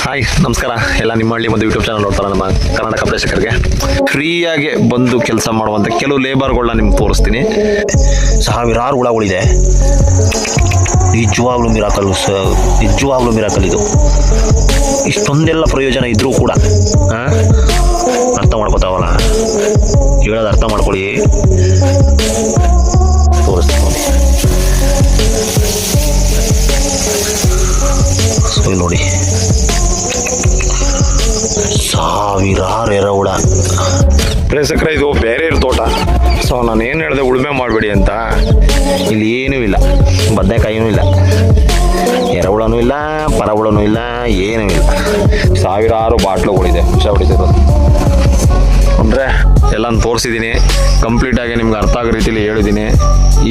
Hi ನಮಸ್ಕಾರ ಎಲ್ಲ ನಿಮ್ಮ ಹಳ್ಳಿ ಒಂದು ಯೂಟ್ಯೂಬ್ ಚಾನಲ್ ನೋಡ್ತಾರೆ ನಮ್ಮ ಕರ್ನಾಟಕ ಪ್ರೇಕ್ಷಕರಿಗೆ ಫ್ರೀಯಾಗಿ ಬಂದು ಕೆಲಸ ಮಾಡುವಂಥ ಕೆಲವು ಲೇಬರ್ಗಳನ್ನ ನಿಮ್ಗೆ ತೋರಿಸ್ತೀನಿ. ಸಾವಿರಾರು ಹುಳಗಳಿದೆ. ನಿಜವಾಗ್ಲೂ ಮಿರಾಕಲ್ ಇದು. ಇಷ್ಟೊಂದೆಲ್ಲ ಪ್ರಯೋಜನ ಇದ್ರೂ ಕೂಡ ಅರ್ಥ ಮಾಡ್ಕೋತಾವಲ್ಲ, ಹೇಳೋದು ಅರ್ಥ ಮಾಡ್ಕೊಳ್ಳಿ. ತೋರಿಸ್ತೀನಿ ನೋಡಿ, ಸಾವಿರಾರು ಎರೆಹುಳ. ಪ್ರೇಕ್ಷಕರ ಇದು ಬೇರೆ ತೋಟ. ಸೊ ನಾನು ಏನು ಹೇಳಿದೆ, ಉಳುಮೆ ಮಾಡಬೇಡಿ ಅಂತ. ಇಲ್ಲಿ ಏನೂ ಇಲ್ಲ, ಬದನೆಕಾಯಿನೂ ಇಲ್ಲ, ಎರೆಹುಳನೂ ಇಲ್ಲ, ಪರಹುಳನೂ ಇಲ್ಲ, ಏನೂ ಇಲ್ಲ. ಸಾವಿರಾರು ಬಾಟ್ಲುಗಳಿದೆ ವಿಷ ಹೊಡಿತಿರೋದು. ಅಂದರೆ ಎಲ್ಲನೂ ತೋರಿಸಿದ್ದೀನಿ, ಕಂಪ್ಲೀಟಾಗಿ ನಿಮ್ಗೆ ಅರ್ಥ ಆಗೋ ರೀತಿಯಲ್ಲಿ ಹೇಳಿದ್ದೀನಿ.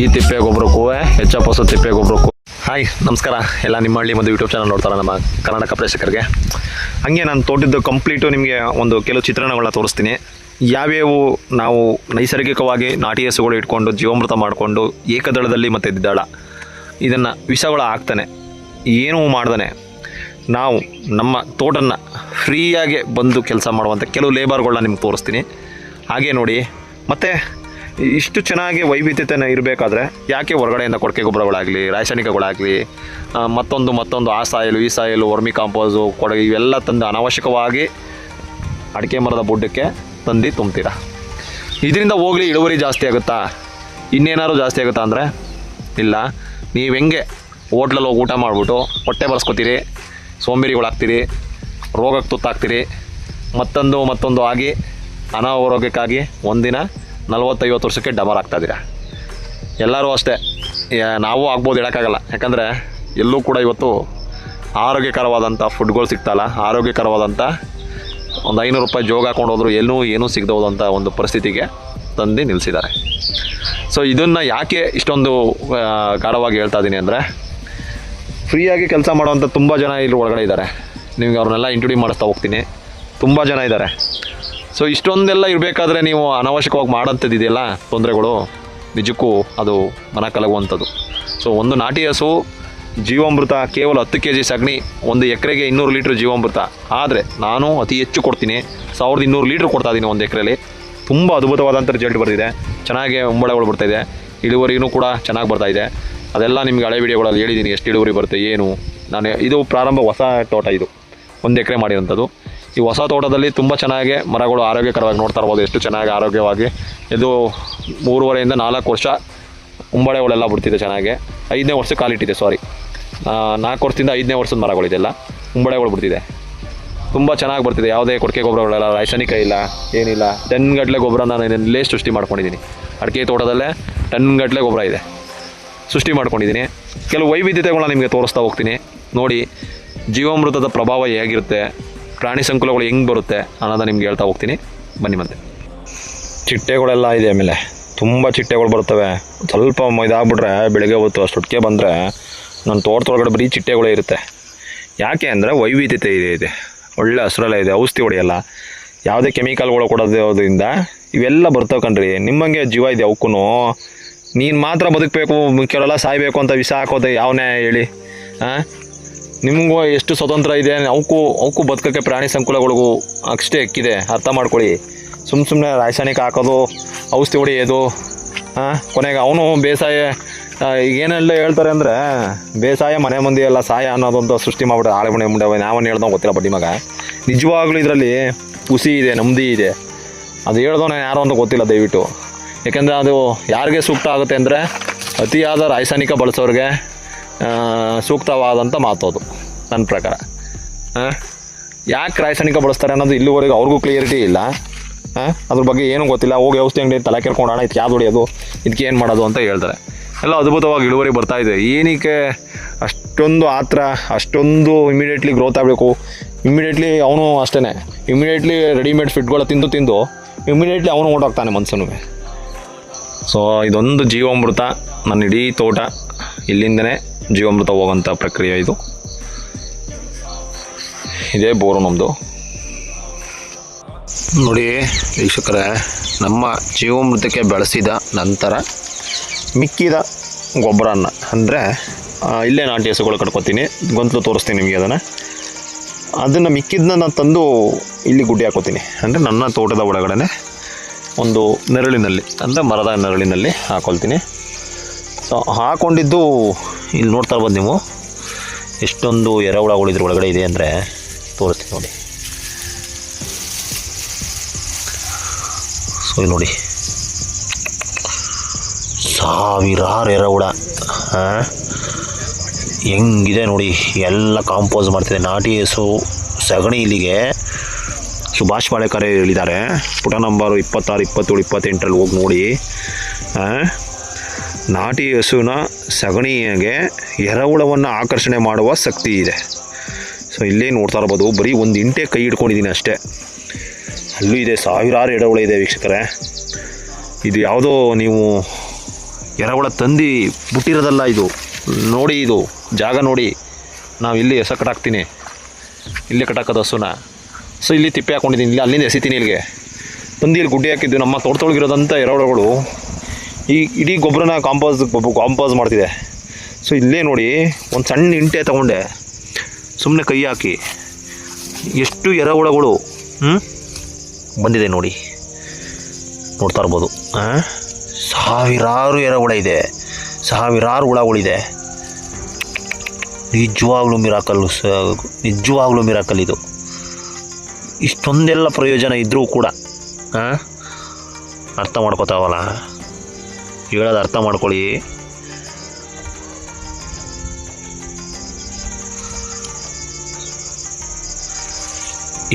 ಈ ತಿಪ್ಪೆ ಗೊಬ್ಬರಕ್ಕೂ HF ಹೊಸ ತಿಪ್ಪೆ ಗೊಬ್ಬರಕ್ಕೂ. ಹಾಯ್ ನಮಸ್ಕಾರ ಎಲ್ಲ ನಿಮ್ಮ ಹಳ್ಳಿ ಒಂದು ಯೂಟ್ಯೂಬ್ ಚಾನಲ್ ನೋಡ್ತಾರೆ ನಮ್ಮ ಕರ್ನಾಟಕ ಪ್ರೇಕ್ಷಕರಿಗೆ. ಹಾಗೆ ನಾನು ತೋಟದ್ದು ಕಂಪ್ಲೀಟು ನಿಮಗೆ ಒಂದು ಕೆಲವು ಚಿತ್ರಣಗಳನ್ನ ತೋರಿಸ್ತೀನಿ. ಯಾವ್ಯಾವು ನಾವು ನೈಸರ್ಗಿಕವಾಗಿ ನಾಟಿ ಹಸುಗಳು ಇಟ್ಕೊಂಡು ಜೀವಾಮೃತ ಮಾಡಿಕೊಂಡು ಏಕದಳದಲ್ಲಿ ಮತ್ತು ದ್ವಿದಳ ಇದನ್ನು ವಿಷಗಳು ಹಾಕ್ತಾನೆ ಏನೂ ಮಾಡ್ದಾನೆ ನಾವು ನಮ್ಮ ತೋಟನ್ನು ಫ್ರೀಯಾಗಿ ಬಂದು ಕೆಲಸ ಮಾಡುವಂಥ ಕೆಲವು ಲೇಬರ್ಗಳನ್ನ ನಿಮ್ಗೆ ತೋರಿಸ್ತೀನಿ. ಹಾಗೆ ನೋಡಿ, ಮತ್ತು ಇಷ್ಟು ಚೆನ್ನಾಗಿ ವೈವಿಧ್ಯತೆಯನ್ನು ಇರಬೇಕಾದ್ರೆ ಯಾಕೆ ಹೊರಗಡೆಯಿಂದ ಕೊಟ್ಟಿಗೆ ಗೊಬ್ಬರಗಳಾಗಲಿ, ರಾಸಾಯನಿಕಗಳಾಗಲಿ, ಮತ್ತೊಂದು ಆ ಸಾಯಲು ಈ ಸಾಯಲು, ವರ್ಮಿ ಕಾಂಪೋಸು, ಕೊಡಗೆ ಇವೆಲ್ಲ ತಂದು ಅನಾವಶ್ಯಕವಾಗಿ ಅಡಿಕೆ ಮರದ ಬುಡ್ಡಕ್ಕೆ ತಂದು ತುಂಬ್ತೀರಾ. ಇದರಿಂದ ಹೋಗಲಿ ಇಳುವರಿ ಜಾಸ್ತಿ ಆಗುತ್ತಾ, ಇನ್ನೇನಾದ್ರು ಜಾಸ್ತಿ ಆಗುತ್ತಾ ಅಂದರೆ ಇಲ್ಲ. ನೀವು ಹೆಂಗೆ ಹೋಟ್ಲಲ್ಲಿ ಹೋಗಿ ಊಟ ಮಾಡಿಬಿಟ್ಟು ಹೊಟ್ಟೆ ಬರ್ಸ್ಕೊತೀರಿ, ಸೋಂಬೇರಿಗಳಾಗ್ತೀರಿ, ರೋಗಕ್ಕೆ ತುತ್ತಾಗ್ತೀರಿ, ಮತ್ತೊಂದು ಆಗಿ ಅನಾರೋಗ್ಯಕ್ಕಾಗಿ ಒಂದಿನ 40-50 ವರ್ಷಕ್ಕೆ ಡಬಲ್ ಆಗ್ತಾಯಿದ್ದೀರ. ಎಲ್ಲರೂ ಅಷ್ಟೇ, ನಾವು ಆಗ್ಬೋದು ಹೇಳೋಕ್ಕಾಗಲ್ಲ. ಯಾಕಂದರೆ ಎಲ್ಲೂ ಕೂಡ ಇವತ್ತು ಆರೋಗ್ಯಕರವಾದಂಥ ಫುಡ್ಗಳು ಸಿಗ್ತಾಯಿಲ್ಲ. ಆರೋಗ್ಯಕರವಾದಂಥ ಒಂದು 500 ರೂಪಾಯಿ ಜೋಗ ಹಾಕೊಂಡು ಹೋದ್ರು ಏನೂ ಸಿಗದೋದಂಥ ಒಂದು ಪರಿಸ್ಥಿತಿಗೆ ತಂದು ನಿಲ್ಲಿಸಿದ್ದಾರೆ. ಸೊ ಇದನ್ನು ಯಾಕೆ ಇಷ್ಟೊಂದು ಗಾಢವಾಗಿ ಹೇಳ್ತಾ ಇದ್ದೀನಿ ಅಂದರೆ, ಫ್ರೀಯಾಗಿ ಕೆಲಸ ಮಾಡುವಂಥ ತುಂಬ ಜನ ಇಲ್ಲಿ ಒಳಗಡೆ ಇದ್ದಾರೆ. ನಿಮಗೆ ಅವ್ರನ್ನೆಲ್ಲ ಇಂಟ್ರೊಡ್ಯೂಸ್ ಮಾಡಿಸ್ತಾ ಹೋಗ್ತೀನಿ. ತುಂಬ ಜನ ಇದ್ದಾರೆ. ಸೊ ಇಷ್ಟೊಂದೆಲ್ಲ ಇರಬೇಕಾದ್ರೆ ನೀವು ಅನಾವಶ್ಯಕವಾಗಿ ಮಾಡೋಂಥದ್ದು ಇದೆಯಲ್ಲ ತೊಂದರೆಗಳು, ನಿಜಕ್ಕೂ ಅದು ಮನ ಕಲಗುವಂಥದ್ದು. ಸೊ ಒಂದು ನಾಟಿ ಹಸು ಜೀವಾಮೃತ ಕೇವಲ 10 kg ಸಗಣಿ, 1 ಎಕರೆಗೆ 200 ಲೀಟ್ರ್ ಜೀವಾಮೃತ. ಆದರೆ ನಾನು ಅತಿ ಹೆಚ್ಚು ಕೊಡ್ತೀನಿ, 1200 ಲೀಟ್ರ್ ಕೊಡ್ತಾಯಿದ್ದೀನಿ 1 ಎಕರೆಯಲ್ಲಿ. ತುಂಬ ಅದ್ಭುತವಾದಂಥ ರಿಸಲ್ಟ್ ಬರ್ತಿದೆ. ಚೆನ್ನಾಗಿ ಉಂಬಳಗಳು ಬರ್ತಾಯಿದೆ, ಇಳುವರಿನೂ ಕೂಡ ಚೆನ್ನಾಗಿ ಬರ್ತಾಯಿದೆ. ಅದೆಲ್ಲ ನಿಮಗೆ ಹಳೆ ವೀಡಿಯೋಗಳಲ್ಲಿ ಹೇಳಿದ್ದೀನಿ, ಎಷ್ಟು ಇಳುವರಿ ಬರುತ್ತೆ ಏನು. ಇದು ಪ್ರಾರಂಭ ಹೊಸ ತೋಟ, ಇದು 1 ಎಕರೆ ಮಾಡಿರೋಂಥದ್ದು. ಈ ಹೊಸ ತೋಟದಲ್ಲಿ ತುಂಬ ಚೆನ್ನಾಗಿ ಮರಗಳು ಆರೋಗ್ಯಕರವಾಗಿ ನೋಡ್ತಾ ಇರ್ಬೋದು. ಎಷ್ಟು ಚೆನ್ನಾಗಿ ಆರೋಗ್ಯವಾಗಿ ಇದು 3.5 4 ವರ್ಷ ಉಂಬಳೆಗಳೆಲ್ಲ ಬಿಡ್ತಿದೆ ಚೆನ್ನಾಗಿ. 5ನೇ ವರ್ಷ ಕಾಲಿಟ್ಟಿದೆ, 4 ವರ್ಷದಿಂದ 5ನೇ ವರ್ಷದ ಮರಗಳಿದೆಲ್ಲ ಉಂಬಳೆಗಳು ಬಿಡ್ತಿದೆ. ತುಂಬ ಚೆನ್ನಾಗಿ ಬರ್ತಿದೆ. ಯಾವುದೇ ಕೊಟ್ಟಿಗೆ ಗೊಬ್ಬರಗಳೆಲ್ಲ, ರಾಸಾಯನಿಕ ಇಲ್ಲ, ಏನಿಲ್ಲ. ಟನ್ಗಟ್ಟಲೆ ಗೊಬ್ಬರ ನಾನು ಇಲ್ಲೇ ಸೃಷ್ಟಿ ಮಾಡ್ಕೊಂಡಿದ್ದೀನಿ. ಅಡಿಕೆ ತೋಟದಲ್ಲೇ ಟನ್ಗಟ್ಟಲೆ ಗೊಬ್ಬರ ಇದೆ, ಸೃಷ್ಟಿ ಮಾಡ್ಕೊಂಡಿದ್ದೀನಿ. ಕೆಲವು ವೈವಿಧ್ಯತೆಗಳನ್ನ ನಿಮಗೆ ತೋರಿಸ್ತಾ ಹೋಗ್ತೀನಿ. ನೋಡಿ ಜೀವಾಮೃತದ ಪ್ರಭಾವ ಹೇಗಿರುತ್ತೆ, ಪ್ರಾಣಿ ಸಂಕುಲಗಳು ಹೆಂಗೆ ಬರುತ್ತೆ ಅನ್ನೋದನ್ನ ನಿಮ್ಗೆ ಹೇಳ್ತಾ ಹೋಗ್ತೀನಿ. ಬನ್ನಿ. ಮತ್ತೆ ಚಿಟ್ಟೆಗಳೆಲ್ಲ ಇದೆ, ಆಮೇಲೆ ತುಂಬ ಚಿಟ್ಟೆಗಳು ಬರ್ತವೆ. ಸ್ವಲ್ಪ ಇದಾಗ್ಬಿಟ್ರೆ ಬೆಳಗ್ಗೆ ಹೊತ್ತು ಅಷ್ಟೊಟ್ಟಿಗೆ ಬಂದರೆ ನನ್ನ ತೋಟದೊಳಗಡೆ ಬರೀ ಚಿಟ್ಟೆಗಳೇ ಇರುತ್ತೆ. ಯಾಕೆ ಅಂದರೆ ವೈವಿಧ್ಯತೆ ಇದೆ, ಒಳ್ಳೆ ಹಸಿರೆಲ್ಲ ಇದೆ, ಔಷಧಿ ಹೊಡೆಯಲ್ಲ, ಯಾವುದೇ ಕೆಮಿಕಲ್ಗಳು ಕೊಡೋದ್ರಿಂದ ಇವೆಲ್ಲ ಬರ್ತವೆ ಕಣ್ರಿ. ನಿಮ್ಮಂಗೆ ಜೀವ ಇದೆ ಅವಕ್ಕೂ. ನೀನು ಮಾತ್ರ ಬದುಕಬೇಕು, ಮಿಕ್ಕೆಲ್ಲ ಸಾಯಬೇಕು ಅಂತ ವಿಷ ಹಾಕೋದು ಯಾವನೇ ಹೇಳಿ? ನಿಮಗೂ ಎಷ್ಟು ಸ್ವತಂತ್ರ ಇದೆ, ಅವಕ್ಕೂ ಬದುಕೋಕ್ಕೆ ಪ್ರಾಣಿ ಸಂಕುಲಗಳಿಗೂ ಅಷ್ಟೇ ಎಕ್ಕಿದೆ. ಅರ್ಥ ಮಾಡ್ಕೊಳ್ಳಿ. ಸುಮ್ಮನೆ ರಾಸಾಯನಿಕ ಹಾಕೋದು, ಔಷಧಿ ಹೊಡೆಯೋದು, ಕೊನೆಗೆ ಅವನು ಬೇಸಾಯ ಏನೆಲ್ಲ ಹೇಳ್ತಾರೆ ಅಂದರೆ, ಬೇಸಾಯ ಮನೆ ಮಂದಿ ಎಲ್ಲ ಸಾಯ ಅನ್ನೋದೊಂದು ಸೃಷ್ಟಿ ಮಾಡ್ಬಿಟ್ಟು ಆಳೆ ಮುಂಡೆ ನಾವನ್ನು ಹೇಳ್ದವ್ ಗೊತ್ತಿಲ್ಲ ಬಡ್ಡಿ ಮಗ. ನಿಜವಾಗ್ಲೂ ಇದರಲ್ಲಿ ಖುಷಿ ಇದೆ, ನೆಮ್ಮದಿ ಇದೆ. ಅದು ಹೇಳ್ದವನ ಯಾರೋ ಅಂತ ಗೊತ್ತಿಲ್ಲ ದಯವಿಟ್ಟು. ಯಾಕೆಂದರೆ ಅದು ಯಾರಿಗೆ ಸೂಕ್ತ ಆಗುತ್ತೆ ಅಂದರೆ ಅತಿಯಾದ ರಾಸಾಯನಿಕ ಬಳಸೋರಿಗೆ ಸೂಕ್ತವಾದಂಥ ಮಾತು ಅದು ನನ್ನ ಪ್ರಕಾರ. ಯಾಕೆ ರಾಸಾಯನಿಕ ಬಳಸ್ತಾರೆ ಅನ್ನೋದು ಇಲ್ಲಿವರೆಗೂ ಅವ್ರಿಗೂ ಕ್ಲಿಯರಿಟಿ ಇಲ್ಲ. ಅದ್ರ ಬಗ್ಗೆ ಏನೂ ಗೊತ್ತಿಲ್ಲ. ಹೋಗಿ ಔಷಧಿ ಅಂಗಡಿ ತಲೆ ಕೆರ್ಕೊಂಡು ಇದಕ್ಕೆ ಯಾವ್ದು ಹೊಡೆಯೋದು, ಇದಕ್ಕೆ ಏನು ಮಾಡೋದು ಅಂತ ಹೇಳ್ತಾರೆ. ಎಲ್ಲ ಅದ್ಭುತವಾಗಿ ಇಳುವರಿ ಬರ್ತಾಯಿದೆ. ಏನಕ್ಕೆ ಅಷ್ಟೊಂದು ಆತ್ರ, ಅಷ್ಟೊಂದು ಇಮಿಡಿಯೇಟ್ಲಿ ಗ್ರೋತ್ ಆಗಬೇಕು? ಇಮಿಡಿಯೇಟ್ಲಿ ಅವನು ಅಷ್ಟೇ, ಇಮಿಡಿಯೇಟ್ಲಿ ರೆಡಿಮೇಡ್ ಫಿಟ್ಗಳು ತಿಂದು ಇಮಿಡಿಯೇಟ್ಲಿ ಅವನು ಓಡೋಗ್ತಾನೆ ಮನುಷ್ಯನು. ಸೊ ಇದೊಂದು ಜೀವಾಮೃತ. ನನ್ನ ಇಡೀ ತೋಟ ಇಲ್ಲಿಂದನೇ ಜೀವಾಮೃತ ಹೋಗೋಂಥ ಪ್ರಕ್ರಿಯೆ ಇದು. ಇದೇ ಬೋರು ನಮ್ಮದು. ನೋಡಿ ವೀಕ್ಷಕರೇ, ನಮ್ಮ ಜೀವಾಮೃತಕ್ಕೆ ಬೆಳೆಸಿದ ನಂತರ ಮಿಕ್ಕಿದ ಗೊಬ್ಬರನ ಅಂದರೆ ಇಲ್ಲೇ ನಾಟಿ ಹಸುಗಳು ಕಟ್ಕೊತೀನಿ. ಗೊಂತಲು ತೋರಿಸ್ತೀನಿ ನಿಮಗೆ ಅದನ್ನು. ಅದನ್ನು ಮಿಕ್ಕಿದ್ದನ್ನ ನಾನು ತಂದು ಇಲ್ಲಿ ಗುಡ್ಡೆ ಹಾಕೋತೀನಿ. ಅಂದರೆ ನನ್ನ ತೋಟದ ಒಳಗಡೆ ಒಂದು ನೆರಳಿನಲ್ಲಿ, ಅಂದರೆ ಮರದ ನೆರಳಿನಲ್ಲಿ ಹಾಕೊಳ್ತೀನಿ. ಸೊ ಹಾಕ್ಕೊಂಡಿದ್ದು ಇಲ್ಲಿ ನೋಡ್ತಾ ಇರ್ಬೋದು ನೀವು, ಎಷ್ಟೊಂದು ಎರೆಹುಳಗಳು ಇದ್ರ ಒಳಗಡೆ ಇದೆ ಅಂದರೆ ತೋರಿಸ್ತೀನಿ ನೋಡಿ. ಸೊ ಇಲ್ಲಿ ನೋಡಿ, ಸಾವಿರಾರು ಎರೆಹುಳ ಹೆಂಗಿದೆ ನೋಡಿ. ಎಲ್ಲ ಕಾಂಪೋಸ್ ಮಾಡ್ತಿದೆ. ನಾಟಿ ಹಸು ಸಗಣಿ ಇಲ್ಲಿಗೆ ಸುಭಾಷ್ ಪಾಳೇಕರ್ ಹೇಳಿದ್ದಾರೆ, ಪುಟ ನಂಬರು 26, 27, 28ರಲ್ಲಿ ಹೋಗಿ ನೋಡಿ. ನಾಟಿ ಹಸುವಿನ ಸಗಣಿಗೆ ಎರೆಹುಳವನ್ನು ಆಕರ್ಷಣೆ ಮಾಡುವ ಶಕ್ತಿ ಇದೆ. ಸೊ ಇಲ್ಲೇ ನೋಡ್ತಾ ಇರ್ಬೋದು, ಬರೀ ಒಂದು ಇಂಟೆ ಕೈ ಹಿಡ್ಕೊಂಡಿದ್ದೀನಿ ಅಷ್ಟೇ. ಅಲ್ಲೂ ಇದೆ, ಸಾವಿರಾರು ಎರೆಹುಳ ಇದೆ ವೀಕ್ಷಕರೇ. ಇದು ಯಾವುದೋ ನೀವು ಎರೆಹುಳ ತಂದು ಬಿಟ್ಟಿರೋದಲ್ಲ ಇದು. ನೋಡಿ, ಇದು ಜಾಗ ನೋಡಿ. ನಾವು ಇಲ್ಲಿ ಹೆಸ ಕಟ್ಟಾಕ್ತೀನಿ, ಇಲ್ಲೇ ಕಟ್ಟಾಕೋದು ಹಸುನ. ಸೊ ಇಲ್ಲಿ ತಿಪ್ಪೆ ಹಾಕ್ಕೊಂಡಿದ್ದೀನಿ, ಇಲ್ಲಿ ಅಲ್ಲಿಂದ ಎಸಿತೀನಿ ಇಲ್ಲಿಗೆ ತಂದು ಇಲ್ಲಿ ಗುಡ್ಡೆ ಹಾಕಿದ್ದು. ನಮ್ಮ ತೋಟದೊಳಗಿರೋದಂಥ ಎರೆಹುಳಗಳು ಈ ಇಡೀ ಗೊಬ್ಬರನ ಕಾಂಪೋಸ್ ಮಾಡ್ತಿದೆ. ಸೊ ಇಲ್ಲೇ ನೋಡಿ, ಒಂದು ಸಣ್ಣ ಇಂಟೆ ತೊಗೊಂಡೆ, ಸುಮ್ಮನೆ ಕೈ ಹಾಕಿ ಎಷ್ಟು ಎರೆಹುಳಗಳು ಬಂದಿದೆ ನೋಡಿ, ನೋಡ್ತಾ ಇರ್ಬೋದು. ಸಾವಿರಾರು ಎರೆಹುಳ ಇದೆ, ಸಾವಿರಾರು ಹುಳಗಳಿದೆ. ನಿಜವಾಗ್ಲೂ ಮಿರಾಕಲ್ ಇದು. ಇಷ್ಟೊಂದೆಲ್ಲ ಪ್ರಯೋಜನ ಇದ್ದರೂ ಕೂಡ ಅರ್ಥ ಮಾಡ್ಕೋತಾವಲ್ಲ, ಹೇಳೋದು ಅರ್ಥ ಮಾಡ್ಕೊಳ್ಳಿ.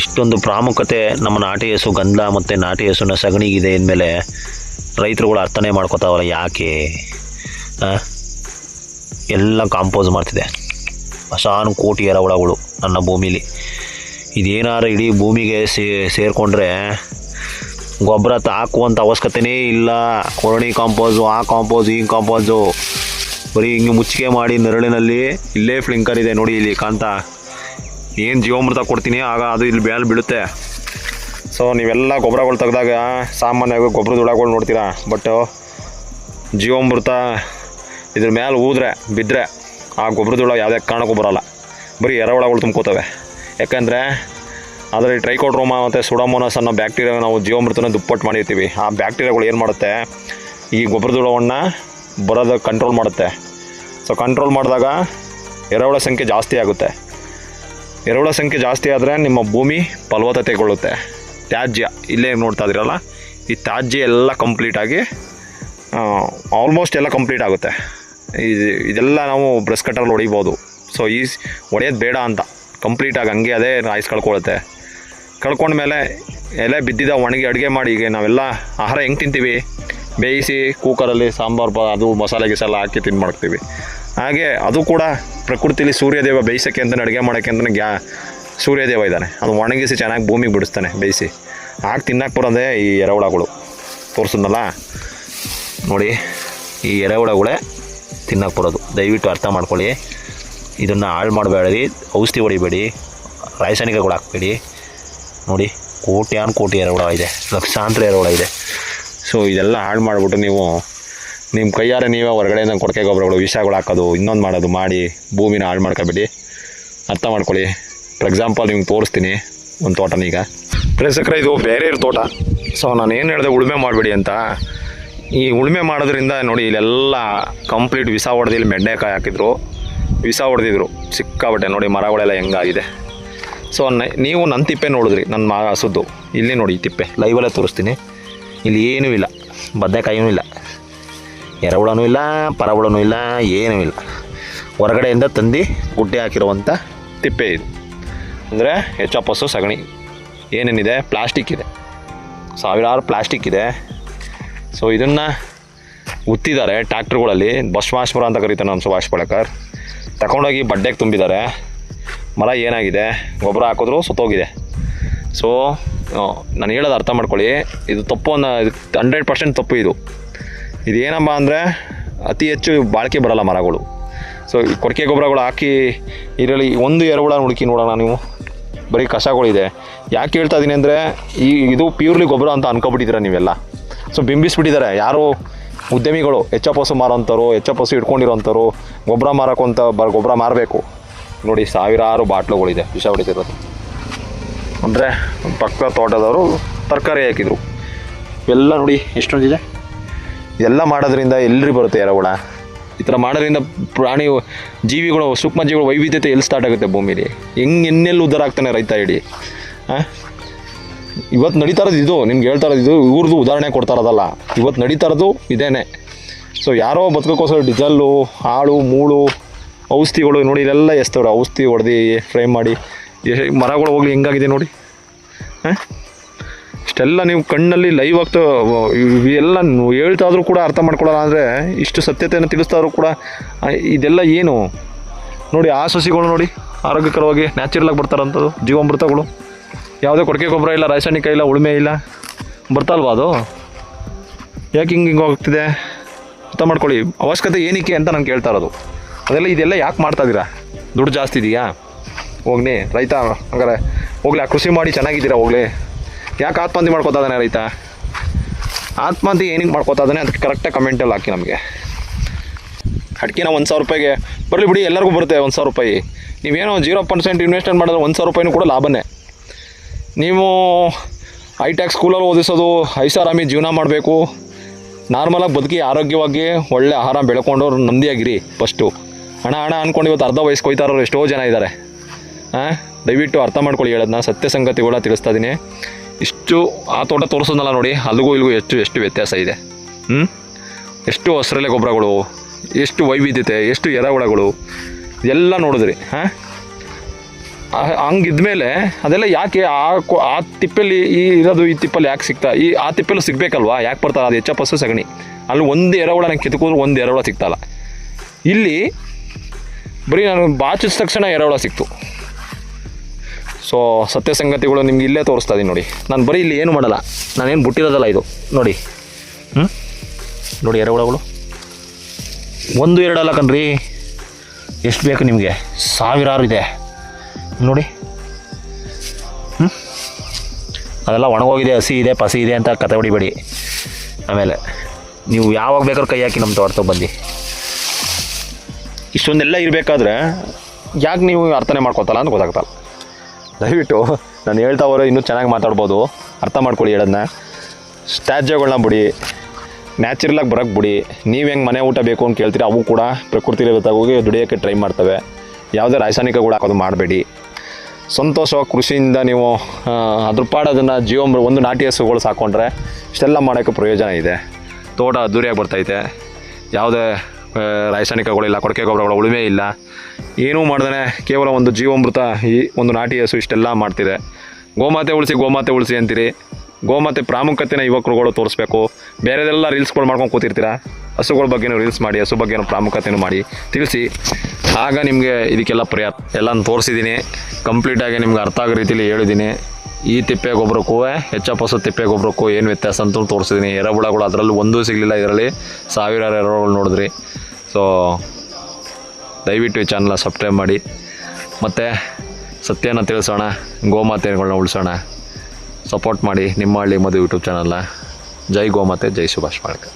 ಇಷ್ಟೊಂದು ಪ್ರಾಮುಖ್ಯತೆ ನಮ್ಮ ನಾಟಿ ಹಸು ಗಂಧ ಮತ್ತು ನಾಟಿ ಹಸುನ ಸಗಣಿಗಿದೆ ಅಂದಮೇಲೆ ರೈತರುಗಳು ಅರ್ಥನೇ ಮಾಡ್ಕೋತಾವಲ್ಲ ಯಾಕೆ. ಎಲ್ಲ ಕಾಂಪೋಸ್ ಮಾಡ್ತಿದೆ. ಹೊಸಾನು ಕೋಟಿ ಎರೆಹುಳಗಳು ನನ್ನ ಭೂಮಿಲಿ. ಇದೇನಾರು ಇಡೀ ಭೂಮಿಗೆ ಸೇರಿಕೊಂಡ್ರೆ ಗೊಬ್ಬರ ಹಾಕುವಂಥ ಅವಶ್ಯಕತೆಯೇ ಇಲ್ಲ. ಕೊರಣಿ ಕಾಂಪೋಸು, ಆ ಕಾಂಪೋಸು, ಈ ಕಾಂಪೋಸು, ಬರೀ ಹಿಂಗೆ ಮುಚ್ಚಿಗೆ ಮಾಡಿ ನೆರಳಿನಲ್ಲಿ. ಇಲ್ಲೇ ಫ್ಲಿಂಕರ್ ಇದೆ ನೋಡಿ, ಇಲ್ಲಿ ಕಾಂತ. ಏನು ಜೀವಾಮೃತ ಕೊಡ್ತೀನಿ ಆಗ ಅದು ಇಲ್ಲಿ ಮೇಲೆ ಬೀಳುತ್ತೆ. ಸೊ ನೀವೆಲ್ಲ ಗೊಬ್ಬರಗಳು ತೆಗೆದಾಗ ಸಾಮಾನ್ಯವಾಗಿ ಗೊಬ್ಬರದ ಹುಳಗಳು ನೋಡ್ತೀರಾ, ಬಟ್ ಜೀವಾಮೃತ ಇದ್ರ ಮೇಲೆ ಊದ್ರೆ ಬಿದ್ದರೆ ಆ ಗೊಬ್ಬರದ ಹುಳ ಯಾವುದೇ ಕಾರಣಕ್ಕೂ ಬರೋಲ್ಲ, ಬರೀ ಎರೆಹುಳಗಳು ತುಂಬ್ಕೋತವೆ. ಯಾಕಂದರೆ ಅದರಲ್ಲಿ ಟ್ರೈಕೋಡ್ರೋಮಾ ಮತ್ತು ಸುಡೋಮೋನಾಸ್ ಅನ್ನೋ ಬ್ಯಾಕ್ಟೀರಿಯಾ ನಾವು ಜೀವಾಮೃತನ ದುಪ್ಪಟ್ಟು ಮಾಡಿರ್ತೀವಿ. ಆ ಬ್ಯಾಕ್ಟೀರಿಯಾಗಳು ಏನು ಮಾಡುತ್ತೆ, ಈ ಗೊಬ್ಬರದ ಹುಳವನ್ನು ಬರೋದು ಕಂಟ್ರೋಲ್ ಮಾಡುತ್ತೆ. ಸೊ ಕಂಟ್ರೋಲ್ ಮಾಡಿದಾಗ ಎರೆಹುಳ ಸಂಖ್ಯೆ ಜಾಸ್ತಿ ಆಗುತ್ತೆ. ಎರೆಹುಳ ಸಂಖ್ಯೆ ಜಾಸ್ತಿ ಆದರೆ ನಿಮ್ಮ ಭೂಮಿ ಫಲವತ್ತತೆಗೊಳ್ಳುತ್ತೆ. ತ್ಯಾಜ್ಯ ಇಲ್ಲೇ ನೋಡ್ತಾ ಇದ್ದೀರಲ್ಲ, ಈ ತ್ಯಾಜ್ಯ ಎಲ್ಲ ಕಂಪ್ಲೀಟಾಗಿ ಆಲ್ಮೋಸ್ಟ್ ಎಲ್ಲ ಕಂಪ್ಲೀಟ್ ಆಗುತ್ತೆ. ಇದೆಲ್ಲ ನಾವು ಬ್ರಷ್ ಕಟ್ಟರಲ್ಲಿ ಹೊಡಿಬೋದು. ಸೊ ಹೊಡೆಯೋದು ಬೇಡ ಅಂತ ಕಂಪ್ಲೀಟಾಗಿ ಹಂಗೆ ಅದೇ ರಾಯ್ಸ್ ಕಳ್ಕೊಂಡ್ಮೇಲೆ ಎಲೆ ಬಿದ್ದಿದ್ದ ಒಣಗಿ ಅಡುಗೆ ಮಾಡಿ. ಈಗ ನಾವೆಲ್ಲ ಆಹಾರ ಹೆಂಗೆ ತಿಂತೀವಿ, ಬೇಯಿಸಿ ಕುಕ್ಕರಲ್ಲಿ ಸಾಂಬಾರು ಅದು ಮಸಾಲೆ ಗಿಸಾಲ ಹಾಕಿ ಮಾಡ್ತೀವಿ. ಹಾಗೆ ಅದು ಕೂಡ ಪ್ರಕೃತಿಲಿ ಸೂರ್ಯದೇವ ಬೇಯಿಸೋಕ್ಕೆ ಅಂತಲೇ, ಅಡುಗೆ ಮಾಡೋಕ್ಕೆ ಅಂತಲೇ ಸೂರ್ಯದೇವ ಇದ್ದಾನೆ. ಅದು ಒಣಗಿಸಿ ಚೆನ್ನಾಗಿ ಭೂಮಿಗೆ ಬಿಡಿಸ್ತಾನೆ ಬೇಯಿಸಿ. ಹಾಕಿ ತಿನ್ನಕ್ಕೆ ಬರೋದೇ ಈ ಎರೆಹುಳಗಳು. ತೋರಿಸಿದ್ನಲ್ಲ ನೋಡಿ, ಈ ಎರೆಹುಳಗಳೇ ತಿನ್ನಕ್ಕೆ ಬರೋದು. ದಯವಿಟ್ಟು ಅರ್ಥ ಮಾಡ್ಕೊಳ್ಳಿ. ಇದನ್ನು ಹಾಳು ಮಾಡಬೇಡಿ, ಔಷಧಿ ಹೊಡಿಬೇಡಿ, ರಾಸಾಯನಿಕಗಳು ಹಾಕಬೇಡಿ. ನೋಡಿ, ಕೋಟಿ ಎರೆಹುಳ ಇದೆ, ಲಕ್ಷಾಂತರ ಎರೆಹುಳ ಇದೆ. ಸೊ ಇದೆಲ್ಲ ಹಾಳು ಮಾಡಿಬಿಟ್ಟು ನೀವು ನಿಮ್ಮ ಕೈಯಾರೆ ನೀವೇ ಹೊರಗಡೆಯಿಂದ ಕೊಡಕೆ ಗೊಬ್ಬರಗಳು ವಿಷಗಳು ಹಾಕೋದು, ಇನ್ನೊಂದು ಮಾಡೋದು ಮಾಡಿ ಭೂಮಿನ ಹಾಳು ಮಾಡ್ಕೋಬೇಡಿ. ಅರ್ಥ ಮಾಡ್ಕೊಳ್ಳಿ. ಫಾರ್ ಎಕ್ಸಾಂಪಲ್ ನಿಮ್ಗೆ ತೋರಿಸ್ತೀನಿ ಒಂದು ತೋಟನ. ಈಗ ಪ್ರೇಕ್ಷಕರೇ, ಇದು ಬೇರೆ ತೋಟ. ಸೊ ನಾನು ಏನು ಹೇಳಿದೆ, ಉಳುಮೆ ಮಾಡಬೇಡಿ ಅಂತ. ಈ ಉಳುಮೆ ಮಾಡೋದ್ರಿಂದ ನೋಡಿ, ಇಲ್ಲೆಲ್ಲ ಕಂಪ್ಲೀಟ್ ವಿಷ ಹೊಡೆದು ಇಲ್ಲಿ ಮೆಡ್ಡೆಕಾಯಿ ಹಾಕಿದ್ರು, ವಿಷ ಹೊಡೆದಿದ್ರು ಸಿಕ್ಕಾಬಟ್ಟೆ. ನೋಡಿ ಮರಗಳೆಲ್ಲ ಹೆಂಗಾಗಿದೆ. ಸೊ ನೀವು ನನ್ನ ತಿಪ್ಪೆ ನೋಡಿದ್ರಿ, ನನ್ನ ಹಸುದ್ದು. ಇಲ್ಲಿ ನೋಡಿ ಈ ತಿಪ್ಪೆ ಲೈವಲ್ಲೇ ತೋರಿಸ್ತೀನಿ. ಇಲ್ಲಿ ಏನೂ ಇಲ್ಲ, ಬದನೆಕಾಯಿನೂ ಇಲ್ಲ, ಎರೆಹುಳನೂ ಇಲ್ಲ, ಪರಹುಳನೂ ಇಲ್ಲ, ಏನೂ ಇಲ್ಲ. ಹೊರಗಡೆಯಿಂದ ತಂದು ಗುಡ್ಡೆ ಹಾಕಿರುವಂಥ ತಿಪ್ಪೆ ಇದು. ಅಂದರೆ ಹೆಚ್ಚಪ್ಪಸು ಸಗಣಿ ಏನೇನಿದೆ, ಪ್ಲಾಸ್ಟಿಕ್ ಇದೆ, ಸಾವಿರಾರು ಪ್ಲಾಸ್ಟಿಕ್ ಇದೆ. ಸೊ ಇದನ್ನು ಉತ್ತಿದ್ದಾರೆ ಟ್ಯಾಕ್ಟ್ರುಗಳಲ್ಲಿ. ಭಸ್ಮಾಸುರ ಅಂತ ಕರೀತಾರೆ ನಮ್ಮ ಸುಭಾಷ್ ಪಾಳೇಕರ್. ತಗೊಂಡೋಗಿ ಬಡ್ಡೆಗೆ ತುಂಬಿದ್ದಾರೆ. ಮರ ಏನಾಗಿದೆ, ಗೊಬ್ಬರ ಹಾಕಿದ್ರು ಸುತ್ತೋಗಿದೆ. ಸೊ ನಾನು ಹೇಳೋದು ಅರ್ಥ ಮಾಡ್ಕೊಳ್ಳಿ. ಇದು ತಪ್ಪು, 100% ತಪ್ಪು ಇದು. ಇದೇನಮ್ಮ ಅಂದರೆ ಅತಿ ಹೆಚ್ಚು ಬಾಳಿಕೆ ಬರೋಲ್ಲ ಮರಗಳು. ಸೊ ಕೊಟ್ಟಿಗೆ ಗೊಬ್ಬರಗಳು ಹಾಕಿ ಇದರಲ್ಲಿ ಒಂದು ಎರೆಹುಳ ಹುಡುಕಿ ನೋಡೋಣ ನೀವು. ಬರೀ ಕಸಗಳಿದೆ. ಯಾಕೆ ಹೇಳ್ತಾ ಇದ್ದೀನಿ ಅಂದರೆ ಇದು ಪ್ಯೂರ್ಲಿ ಗೊಬ್ಬರ ಅಂತ ಅನ್ಕೊಬಿಟ್ಟಿದ್ದೀರ ನೀವೆಲ್ಲ. ಸೊ ಬಿಂಬಿಸ್ಬಿಟ್ಟಿದ್ದಾರೆ ಯಾರು ಉದ್ಯಮಿಗಳು. ಹೆಚ್ಚಪ್ಪಸು ಮಾರೋಂಥವ್ರು, ಹೆಚ್ಚಪ್ಪಸು ಇಟ್ಕೊಂಡಿರೋಂಥವ್ರು, ಗೊಬ್ಬರ ಮಾರೋಕ್ಕಂತ ಗೊಬ್ಬರ ಮಾರಬೇಕು. ನೋಡಿ ಸಾವಿರಾರು ಬಾಟ್ಲುಗಳಿದೆ ವಿಷ ಹೊಡಿತಿರೋದು. ಅಂದರೆ ಪಕ್ಕ ತೋಟದವರು ತರಕಾರಿ ಹಾಕಿದರು. ಎಲ್ಲ ನೋಡಿ ಎಷ್ಟೊಂದಿದೆ. ಇದೆಲ್ಲ ಮಾಡೋದ್ರಿಂದ ಎಲ್ರಿ ಬರುತ್ತೆ ಎರೆಹುಳ. ಈ ಥರ ಮಾಡೋದ್ರಿಂದ ಪ್ರಾಣಿ ಜೀವಿಗಳು, ಸೂಕ್ಷ್ಮ ಜೀವಿಗಳು ವೈವಿಧ್ಯತೆ ಎಲ್ಲಿ ಸ್ಟಾರ್ಟ್ ಆಗುತ್ತೆ ಭೂಮಿಲಿ. ಇನ್ನೆಲ್ಲಿ ಉದ್ಧಾರ ಆಗ್ತಾನೆ ರೈತ ಹೇಳಿ. ಇವತ್ತು ನಡೀತಾ ಇರೋದು ಇದು, ನಿಮ್ಗೆ ಹೇಳ್ತಾ ಇರೋದು ಇದು, ಇವ್ರದ್ದು ಉದಾಹರಣೆ ಕೊಡ್ತಾ ಇರೋದಲ್ಲ. ಇವತ್ತು ನಡೀತಾ ಇರೋದು ಇದೇನೆ. ಸೊ ಯಾರೋ ಬದುಕೋಕ್ಕೋಸ್ಕರ ಡೀಸೆಲ್ಲು, ಹಾಳು ಮೂಳು, ಔಷಧಿಗಳು ನೋಡಿ ಇದೆಲ್ಲ ಎಸ್ತವ್ರೆ. ಔಷಧಿ ಹೊಡೆದು ಫ್ರೈ ಮಾಡಿ ಮರಗಳು ಹೋಗ್ಲಿ ಹೆಂಗಾಗಿದೆ ನೋಡಿ. ಇಷ್ಟೆಲ್ಲ ನೀವು ಕಣ್ಣಲ್ಲಿ ಲೈವ್ ಆಗ್ತಾ ಇವೆಲ್ಲ ಹೇಳ್ತಾ ಇದ್ರೂ ಕೂಡ ಅರ್ಥ ಮಾಡ್ಕೊಳ್ಳೋಣ. ಅಂದರೆ ಇಷ್ಟು ಸತ್ಯತೆಯನ್ನು ತಿಳಿಸ್ತಾ ಇದ್ರೂ ಕೂಡ ಇದೆಲ್ಲ ಏನು ನೋಡಿ. ಆ ಸಸಿಗಳು ನೋಡಿ ಆರೋಗ್ಯಕರವಾಗಿ ನ್ಯಾಚುರಲಾಗಿ ಬರ್ತಾರಂಥದ್ದು ಜೀವಾಮೃತಗಳು. ಯಾವುದೇ ಕೊಡಕೆ ಗೊಬ್ಬರ ಇಲ್ಲ, ರಾಸಾಯನಿಕ ಇಲ್ಲ, ಉಳುಮೆ ಇಲ್ಲ, ಬರ್ತಲ್ವಾ ಅದು? ಯಾಕೆ ಹಿಂಗೆ ಹೋಗ್ತಿದೆ ಅರ್ಥ ಮಾಡ್ಕೊಳ್ಳಿ. ಅವಶ್ಯಕತೆ ಏನಕ್ಕೆ ಅಂತ ನಾನು ಕೇಳ್ತಾ ಇರೋದು. ಇದೆಲ್ಲ ಯಾಕೆ ಮಾಡ್ತಾಯಿದ್ದೀರಾ? ದುಡ್ಡು ಜಾಸ್ತಿ ಇದೆಯಾ? ಹೋಗ್ಲಿ ರೈತ ಹಂಗಾರೆ ಹೋಗ್ಲಿ, ಆ ಕೃಷಿ ಮಾಡಿ ಚೆನ್ನಾಗಿದ್ದೀರಾ ಹೋಗ್ಲಿ. ಯಾಕೆ ಆತ್ಮಹತ್ಯೆ ಮಾಡ್ಕೋತಾ ಇದ್ದಾನೆ ರೈತ? ಆತ್ಮಹತ್ಯೆ ಏನಕ್ಕೆ ಮಾಡ್ಕೋತಾ ಇದ್ದಾನೆ ಅದಕ್ಕೆ ಕರೆಕ್ಟಾಗಿ ಕಮೆಂಟಲ್ಲಿ ಹಾಕಿ ನಮಗೆ. ಅಡಿಕೆನ 1,000 ರೂಪಾಯಿಗೆ ಬರಲಿ ಬಿಡಿ, ಎಲ್ಲರಿಗೂ ಬರುತ್ತೆ 1,000 ರೂಪಾಯಿ. ನೀವೇನೋ 0% ಇನ್ವೆಸ್ಟ್ಮೆಂಟ್ ಮಾಡಿದ್ರೆ 1,000 ರೂಪಾಯಿನೂ ಕೂಡ ಲಾಭನೇ. ನೀವು ಹೈಟೆಕ್ ಸ್ಕೂಲಲ್ಲಿ ಓದಿಸೋದು, ಐಷಾರಾಮಿ ಜೀವನ ಮಾಡಬೇಕು, ನಾರ್ಮಲಾಗಿ ಬದುಕಿ ಆರೋಗ್ಯವಾಗಿ ಒಳ್ಳೆ ಆಹಾರ ಬೆಳ್ಕೊಂಡು ನೆಮ್ಮದಿಯಾಗಿರಿ. ಫಸ್ಟು ಹಣ ಅಂದ್ಕೊಂಡು ಇವತ್ತು ಅರ್ಧ ವಯಸ್ಸು ಕೊಯ್ತಾ ಇರೋರು ಎಷ್ಟೋ ಜನ ಇದ್ದಾರೆ. ದಯವಿಟ್ಟು ಅರ್ಥ ಮಾಡ್ಕೊಳ್ಳಿ ಹೇಳೋದನ್ನ. ಸತ್ಯ ಸಂಗತಿಗಳ ತಿಳಿಸ್ತಾ ಇದ್ದೀನಿ. ಇಷ್ಟು ಆ ತೋಟ ತೋರಿಸೋದಲ್ಲ ನೋಡಿ, ಅಲ್ಲಿಗೂ ಇಲ್ಲಿಗೂ ಎಷ್ಟು ವ್ಯತ್ಯಾಸ ಇದೆ. ಎಷ್ಟು ಹಸಿರೆಲೆ ಗೊಬ್ಬರಗಳು, ಎಷ್ಟು ವೈವಿಧ್ಯತೆ, ಎಷ್ಟು ಎರೆಹುಳಗಳು ಎಲ್ಲ ನೋಡಿದ್ರಿ. ಹಂಗಿದ್ಮೇಲೆ ಅದೆಲ್ಲ ಯಾಕೆ ಆ ತಿಪ್ಪಲ್ಲಿ ಇರೋದು ಈ ತಿಪ್ಪಲ್ಲಿ ಯಾಕೆ ಸಿಗ್ತಾ? ಆ ತಿಪ್ಪಲ್ಲಿ ಸಿಗಬೇಕಲ್ವಾ? ಯಾಕೆ ಬರ್ತಾರೆ? ಅದು ಹೆಚ್ಚಪ್ಪಸ್ಸು ಸಗಣಿ. ಅಲ್ಲಿ ಒಂದು ಎರೆಹುಳನ ಕಿತ್ಕೊಂಡ್ರು ಒಂದು ಎರೆಹುಳ ಸಿಗ್ತಾಯಿಲ್ಲ. ಇಲ್ಲಿ ಬರೀ ನಾನು ಬಾಚಿದ ತಕ್ಷಣ ಎರೆಹುಳ ಸಿಕ್ತು. ಸೊ ಸತ್ಯ ಸಂಗತಿಗಳು ನಿಮ್ಗೆ ಇಲ್ಲೇ ತೋರಿಸ್ತಾ ಇದೀನಿ ನೋಡಿ. ನಾನು ಬರೀ ಇಲ್ಲಿ ಏನು ಮಾಡಲ್ಲ, ನಾನೇನು ಬಿಟ್ಟಿರೋದಲ್ಲ ಇದು ನೋಡಿ. ನೋಡಿ ಎರೆಹುಳಗಳು 1-2 ಅಲ್ಲ ಕಣ್ರಿ, ಎಷ್ಟು ಬೇಕು ನಿಮಗೆ? ಸಾವಿರಾರು ಇದೆ ನೋಡಿ. ಅದೆಲ್ಲ ಒಣಗೋಗಿದೆ, ಹಸಿ ಇದೆ, ಪಸಿ ಇದೆ ಅಂತ ಕತೆ ಹೊಡಿಬೇಡಿ. ಆಮೇಲೆ ನೀವು ಯಾವಾಗ ಬೇಕಾದ್ರೂ ಕೈ ಹಾಕಿ ನಮ್ಮ ತೋಟಕ್ಕೆ ಬಂದು. ಇಷ್ಟೊಂದೆಲ್ಲ ಇರಬೇಕಾದ್ರೆ ಯಾಕೆ ನೀವು ಅರ್ಥನೇ ಮಾಡ್ಕೊತಲ್ಲ ಅಂತ ಗೊತ್ತಾಗ್ತಲ್ಲ. ದಯವಿಟ್ಟು ನಾನು ಹೇಳ್ತಾ ಹೋದ್ರೆ ಇನ್ನೂ ಚೆನ್ನಾಗಿ ಮಾತಾಡ್ಬೋದು. ಅರ್ಥ ಮಾಡ್ಕೊಳ್ಳಿ ಹೇಳೋದನ್ನ. ತ್ಯಾಜ್ಯಗಳನ್ನ ಬಿಡಿ, ನ್ಯಾಚುರಲಾಗಿ ಬರೋಕ್ಕೆ ಬಿಡಿ. ನೀವು ಹೆಂಗೆ ಮನೆ ಊಟ ಬೇಕು ಅಂತ ಕೇಳ್ತೀರಿ, ಅವು ಕೂಡ ಪ್ರಕೃತಿಲಿ ಹೋಗಿ ದುಡಿಯೋಕ್ಕೆ ಟ್ರೈ ಮಾಡ್ತವೆ. ಯಾವುದೇ ರಾಸಾಯನಿಕಗಳು ಹಾಕೋದು ಮಾಡಬೇಡಿ. ಸಂತೋಷವಾಗಿ ಕೃಷಿಯಿಂದ ನೀವು ಅದ್ರ ಪಾಡೋದನ್ನು ಒಂದು ನಾಟಿ ಹಸುಗಳು ಸಾಕೊಂಡ್ರೆ ಇಷ್ಟೆಲ್ಲ ಮಾಡೋಕ್ಕೆ ಪ್ರಯೋಜನ ಇದೆ. ತೋಟ ಅದ್ದೂರಿಯಾಗಿ ಬರ್ತೈತೆ. ಯಾವುದೇ ರಾಸಾಯನಿಕಗಳಿಲ್ಲ, ಕೊಡಕೆ ಗೊಬ್ಬರಗಳ ಉಳುಮೆ ಇಲ್ಲ, ಏನೂ ಮಾಡ್ದೇ ಕೇವಲ ಒಂದು ಜೀವಾಮೃತ, ಈ ಒಂದು ನಾಟಿ ಹಸು ಇಷ್ಟೆಲ್ಲ ಮಾಡ್ತಿದೆ. ಗೋಮಾತೆ ಉಳಿಸಿ ಅಂತೀರಿ. ಗೋಮಾತೆ ಪ್ರಾಮುಖ್ಯತೆನ ಯುವಕರುಗಳು ತೋರಿಸ್ಬೇಕು. ಬೇರೆದೆಲ್ಲ ರೀಲ್ಸ್ಗಳು ಮಾಡ್ಕೊಂಡು ಕೂತಿರ್ತೀರ. ಹಸುಗಳ ಬಗ್ಗೆನೂ ರೀಲ್ಸ್ ಮಾಡಿ, ಹಸು ಬಗ್ಗೆನೂ ಪ್ರಾಮುಖ್ಯತೆನೂ ಮಾಡಿ ತಿಳಿಸಿ. ಆಗ ನಿಮಗೆ ಇದಕ್ಕೆಲ್ಲ ಎಲ್ಲನೂ ತೋರಿಸಿದ್ದೀನಿ. ಕಂಪ್ಲೀಟಾಗಿ ನಿಮ್ಗೆ ಅರ್ಥ ಆಗೋ ರೀತಿಯಲ್ಲಿ ಹೇಳಿದ್ದೀನಿ. ಈ ತಿಪ್ಪೆ ಗೊಬ್ಬರಕ್ಕೂ ಹೆಚ್ಚಪ್ಪಸು ತಿಪ್ಪೆ ಗೊಬ್ಬರಕ್ಕೂ ಏನು ವ್ಯತ್ಯಾಸ ಅಂತ ತೋರಿಸಿದ್ದೀನಿ. ಎರೆಹುಳಗಳು ಅದರಲ್ಲೂ ಒಂದೂ ಸಿಗಲಿಲ್ಲ. ಇದರಲ್ಲಿ ಸಾವಿರಾರು ಎರೆಹುಳಗಳು ನೋಡಿದ್ರಿ. ಸೊ ದಯವಿಟ್ಟು ಈ ಚಾನಲ್ನ ಸಬ್ಸ್ಕ್ರೈಬ್ ಮಾಡಿ. ಮತ್ತು ಸತ್ಯನ ತಿಳಿಸೋಣ, ಗೋಮಾತೆಗಳನ್ನ ಉಳಿಸೋಣ. ಸಪೋರ್ಟ್ ಮಾಡಿ ನಿಮ್ಮ ಹಳ್ಳಿ ಮಧು ಯೂಟ್ಯೂಬ್ ಚಾನಲ್ನ. ಜೈ ಗೋಮಾತೆ, ಜೈ ಸುಭಾಷ್ ಪಾಳ್ಕರ್.